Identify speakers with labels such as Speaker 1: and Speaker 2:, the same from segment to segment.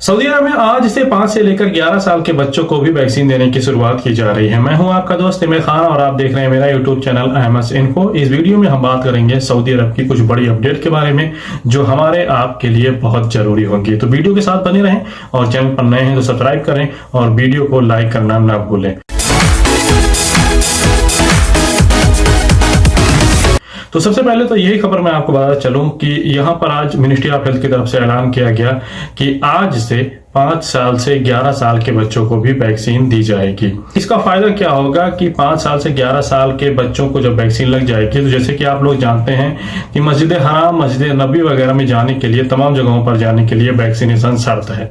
Speaker 1: Saudi अरब में आज से 5 से लेकर 11 साल के बच्चों को भी वैक्सीन देने की शुरुआत की जा रही है। मैं हूं आपका दोस्त इमरान खान और आप देख रहे हैं मेरा यूट्यूब चैनल अहमद इन्फो। इस वीडियो में हम बात करेंगे सऊदी अरब की कुछ बड़ी अपडेट के बारे में जो हमारे आपके लिए बहुत जरूरी होंगी। तो वीडियो के साथ बने रहें और चैनल पर नए हैं तो सब्सक्राइब करें और वीडियो को लाइक करना ना भूलें। तो सबसे पहले तो यही खबर मैं आपको बताता चलूं कि यहां पर आज मिनिस्ट्री ऑफ हेल्थ की तरफ से ऐलान किया गया कि आज से 5 साल से 11 साल के बच्चों को भी वैक्सीन दी जाएगी। इसका फायदा क्या होगा कि 5 साल से 11 साल के बच्चों को जब वैक्सीन लग जाएगी तो जैसे कि आप लोग जानते हैं कि मस्जिद हराम, मस्जिद नबी वगैरह में जाने के लिए, तमाम जगहों पर जाने के लिए वैक्सीनेशन शर्त है।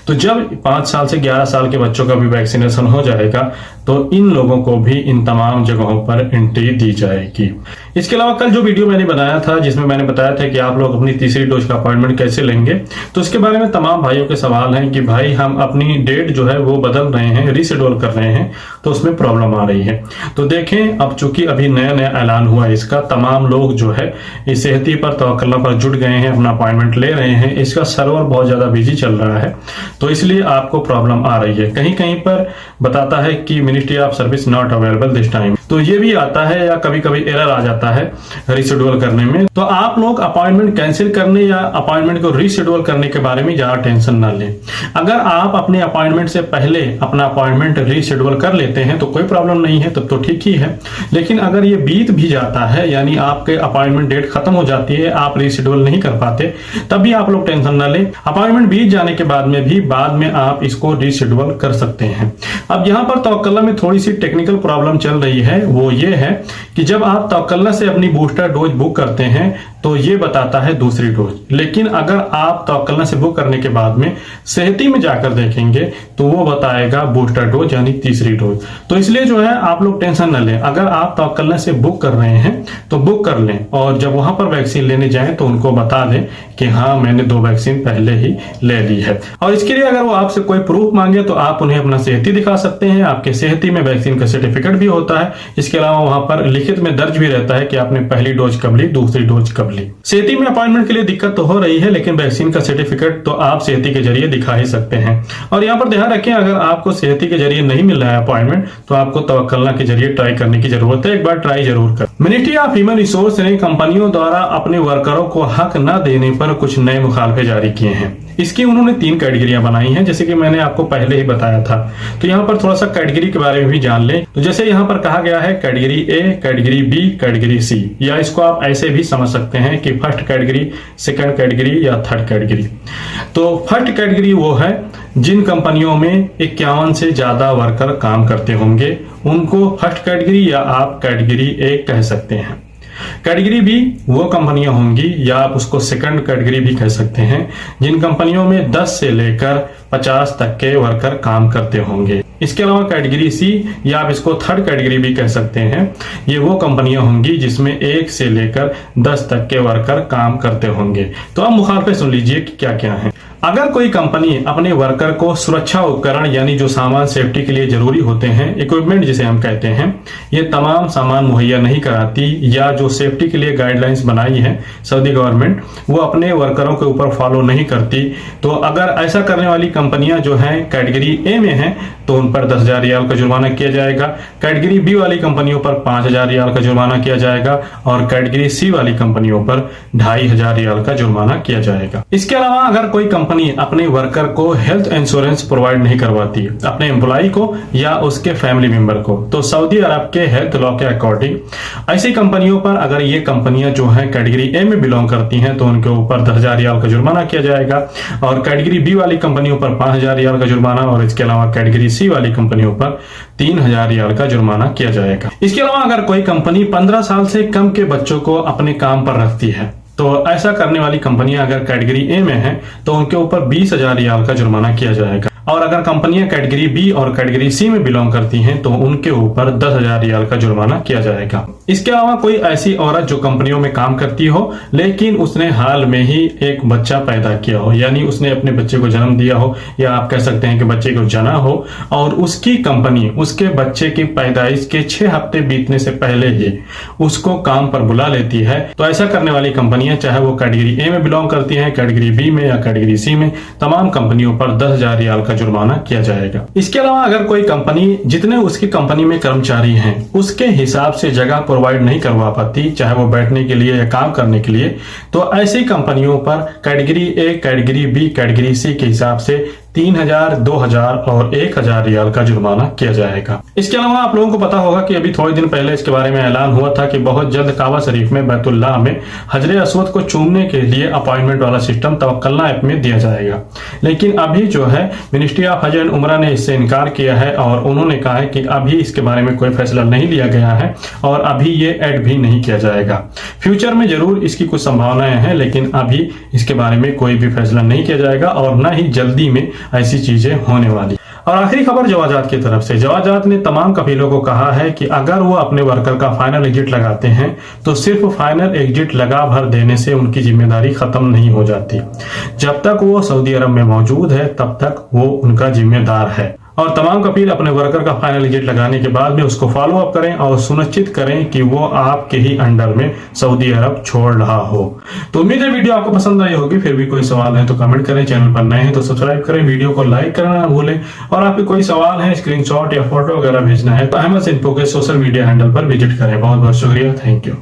Speaker 1: तो जब 5 साल से 11 साल के बच्चों का भी वैक्सीनेशन हो जाएगा तो इन लोगों को भी इन तमाम जगहों पर एंट्री दी जाएगी। इसके अलावा कल जो वीडियो मैंने बनाया था जिसमें मैंने बताया था कि आप लोग अपनी तीसरी डोज का अपॉइंटमेंट कैसे लेंगे, तो इसके बारे में तमाम भाइयों के सवाल हैं कि भाई हम अपनी डेट जो है वो बदल रहे हैं, रीशेड्यूल कर रहे हैं, तो उसमें प्रॉब्लम आ रही है। तो देखें, अब चूंकि अभी नया नया ऐलान हुआ इसका, तमाम लोग जो है इस सेहती पर तवक्कुल पर जुट गए हैं, अपना अपॉइंटमेंट ले रहे हैं। इसका सर्वर बहुत ज्यादा बिजी चल रहा है तो इसलिए आपको प्रॉब्लम आ रही है। कहीं कहीं पर बताता है कि ministry of service not available this time, तो ये भी आता है या कभी कभी एरर आ जाता है रीशेड्यूल करने में। तो आप लोग अपॉइंटमेंट कैंसिल करने या अपॉइंटमेंट को रीशेड्यूल करने के बारे में ज्यादा टेंशन ना लें। अगर आप अपने अपॉइंटमेंट से पहले अपना अपॉइंटमेंट रीशेड्यूल कर लेते हैं तो कोई प्रॉब्लम नहीं है, तब तो ठीक ही है। लेकिन अगर ये बीत भी जाता है, यानी आपके अपॉइंटमेंट डेट खत्म हो जाती है, आप रीशेड्यूल नहीं कर पाते, तब भी आप लोग टेंशन ना लें। अपॉइंटमेंट बीत जाने के बाद में भी बाद में आप इसको रीशेड्यूल कर सकते हैं। अब यहाँ पर तवक्कुल में थोड़ी सी टेक्निकल प्रॉब्लम चल रही है, वो ये है कि जब आप तवक्कुल से अपनी बूस्टर डोज बुक करते हैं तो ये बताता है दूसरी डोज, लेकिन अगर आप तवक्कुल से बुक करने के बाद में सेहती में जाकर देखेंगे तो वो बताएगा बूस्टर डोज यानी तीसरी डोज। तो इसलिए जो है आप लोग टेंशन न लें। अगर आप तवक्कुल से बुक कर रहे हैं तो बुक कर लें और जब वहां पर वैक्सीन लेने जाएं तो उनको बता दें कि हाँ मैंने 2 वैक्सीन पहले ही ले ली है। और इसके लिए अगर वो आपसे कोई प्रूफ मांगे तो आप उन्हें अपना सेहती दिखा सकते हैं। आपके सेहती में वैक्सीन का सर्टिफिकेट भी होता है। इसके अलावा वहां पर लिखित में दर्ज भी रहता है कि आपने पहली डोज कब ली, दूसरी डोज कब ली। सेहती में अपॉइंटमेंट के लिए दिक्कत तो हो रही है, लेकिन वैक्सीन का सर्टिफिकेट तो आप सेहती के जरिए दिखा ही सकते हैं। और यहाँ पर ध्यान रखें, अगर आपको सेहती के जरिए नहीं मिल रहा है अपॉइंटमेंट तो आपको तवक्कुल के जरिए ट्राई करने की जरूरत है। एक बार ट्राई जरूर कर। मिनिस्ट्री ऑफ ह्यूमन रिसोर्स ने कंपनियों द्वारा अपने वर्करों को हक न देने पर कुछ नए मुखालफे जारी किए हैं। इसकी उन्होंने 3 कैटेगरियां बनाई हैं, जैसे कि मैंने आपको पहले ही बताया था। तो यहाँ पर थोड़ा सा कैटेगरी के बारे में भी जान लें। तो जैसे यहाँ पर कहा गया है category A, category B, category C, या इसको आप ऐसे भी समझ सकते हैं कि फर्स्ट कैटेगरी, सेकंड कैटेगरी या थर्ड कैटेगरी। तो फर्स्ट कैटेगरी वो है जिन कंपनियों में 51 से ज्यादा वर्कर काम करते होंगे, उनको फर्स्ट कैटेगरी या आप कैटेगरी ए कह सकते हैं। कैटेगरी बी वो कंपनियां होंगी या आप उसको सेकंड कैटेगरी भी कह सकते हैं जिन कंपनियों में 10 से लेकर 50 तक के वर्कर काम करते होंगे। इसके अलावा कैटेगरी सी या आप इसको थर्ड कैटेगरी भी कह सकते हैं, ये वो कंपनियां होंगी जिसमें 1 से लेकर 10 तक के वर्कर काम करते होंगे। तो अब मुखालफे सुन लीजिए कि क्या क्या है। अगर कोई कंपनी अपने वर्कर को सुरक्षा उपकरण यानी जो सामान सेफ्टी के लिए जरूरी होते हैं, इक्विपमेंट जिसे हम कहते हैं, ये तमाम सामान मुहैया नहीं कराती या जो सेफ्टी के लिए गाइडलाइंस बनाई है सऊदी गवर्नमेंट वो अपने वर्करों के ऊपर फॉलो नहीं करती, तो अगर ऐसा करने वाली कंपनियां जो हैं कैटेगरी ए में हैं तो उन पर 10,000 रियाल का जुर्माना किया जाएगा। कैटेगरी बी वाली कंपनियों पर 5,000 रियाल का जुर्माना किया जाएगा और कैटेगरी सी वाली कंपनियों पर 2,500 रियाल का जुर्माना किया जाएगा। इसके अलावा अगर कोई कंपनी अपने वर्कर को हेल्थ इंश्योरेंस प्रोवाइड नहीं करवाती अपने एम्प्लॉय को या उसके फैमिली मेंबर को, तो सऊदी अरब के हेल्थ लॉ के अकॉर्डिंग ऐसी कंपनियों पर, अगर ये कंपनियां जो हैं कैटेगरी ए में बिलोंग करती हैं तो उनके ऊपर 10,000 रियाल का जुर्माना किया जाएगा और कैटेगरी बी वाली कंपनियों पर 5,000 रियाल का जुर्माना और इसके अलावा कैटेगरी सी वाली कंपनियों पर 3,000 रियाल का जुर्माना किया जाएगा। इसके अलावा अगर कोई कंपनी 15 साल से कम के बच्चों को अपने काम पर रखती है तो ऐसा करने वाली कंपनियां अगर कैटेगरी ए में हैं तो उनके ऊपर 20,000 रियाल का जुर्माना किया जाएगा और अगर कंपनियां कैटेगरी बी और कैटेगरी सी में बिलोंग करती हैं तो उनके ऊपर 10,000 रियाल का जुर्माना किया जाएगा। इसके अलावा कोई ऐसी औरत जो कंपनियों में काम करती हो लेकिन उसने हाल में ही एक बच्चा पैदा किया हो, यानी उसने अपने बच्चे को जन्म दिया हो, या आप कह सकते हैं कि बच्चे को जना हो, और उसकी कंपनी उसके बच्चे की पैदाइश के 6 हफ्ते बीतने से पहले ही उसको काम पर बुला लेती है, तो ऐसा करने वाली कंपनियां चाहे वो कैटेगरी ए में बिलोंग करती हैं, कैटेगरी बी में या कैटेगरी सी में, तमाम कंपनियों पर 10,000 रियाल का जुर्माना किया जाएगा। इसके अलावा अगर कोई कंपनी जितने उसकी कंपनी में कर्मचारी हैं उसके हिसाब से जगह प्रोवाइड नहीं करवा पाती, चाहे वो बैठने के लिए या काम करने के लिए, तो ऐसी कंपनियों पर category A, category B, category C के हिसाब से 3,000, 2,000 और 1,000 रियाल का जुर्माना किया जाएगा। इसके अलावा आप लोगों को पता होगा कि अभी थोड़े दिन पहले इसके बारे में ऐलान हुआ था कि बहुत जल्द काबा शरीफ में बैतुल्लाह में हजरे अस्वद को चूमने के लिए अपॉइंटमेंट वाला सिस्टम तवक्कलना ऐप में दिया जाएगा, लेकिन अभी जो है मिनिस्ट्री ऑफ हज एंड उमरा ने इससे इनकार किया है और उन्होंने कहा है कि अभी इसके बारे में कोई फैसला नहीं लिया गया है और अभी ये ऐड भी नहीं किया जाएगा। फ्यूचर में जरूर इसकी कुछ संभावनाएं हैं, लेकिन अभी इसके बारे में कोई भी फैसला नहीं किया जाएगा और न ही जल्दी में ऐसी चीजें होने वाली। और आखिरी खबर जवाजात की तरफ से, जवाजात ने तमाम कफीलों को कहा है कि अगर वो अपने वर्कर का फाइनल एग्जिट लगाते हैं तो सिर्फ फाइनल एग्जिट लगा भर देने से उनकी जिम्मेदारी खत्म नहीं हो जाती। जब तक वो सऊदी अरब में मौजूद है तब तक वो उनका जिम्मेदार है। और तमाम कफील अपने वर्कर का फाइनल एग्जिट लगाने के बाद में उसको फॉलो अप करें और सुनिश्चित करें कि वो आपके ही अंडर में सऊदी अरब छोड़ रहा हो। तो उम्मीद है वीडियो आपको पसंद आई होगी। फिर भी कोई सवाल है तो कमेंट करें, चैनल पर नए हैं तो सब्सक्राइब करें, वीडियो को लाइक करना ना भूलें, और आपके कोई सवाल है, स्क्रीनशॉट या फोटो वगैरह भेजना है तो अहमद इन्फो के सोशल मीडिया हैंडल पर विजिट करें। बहुत बहुत शुक्रिया, थैंक यू।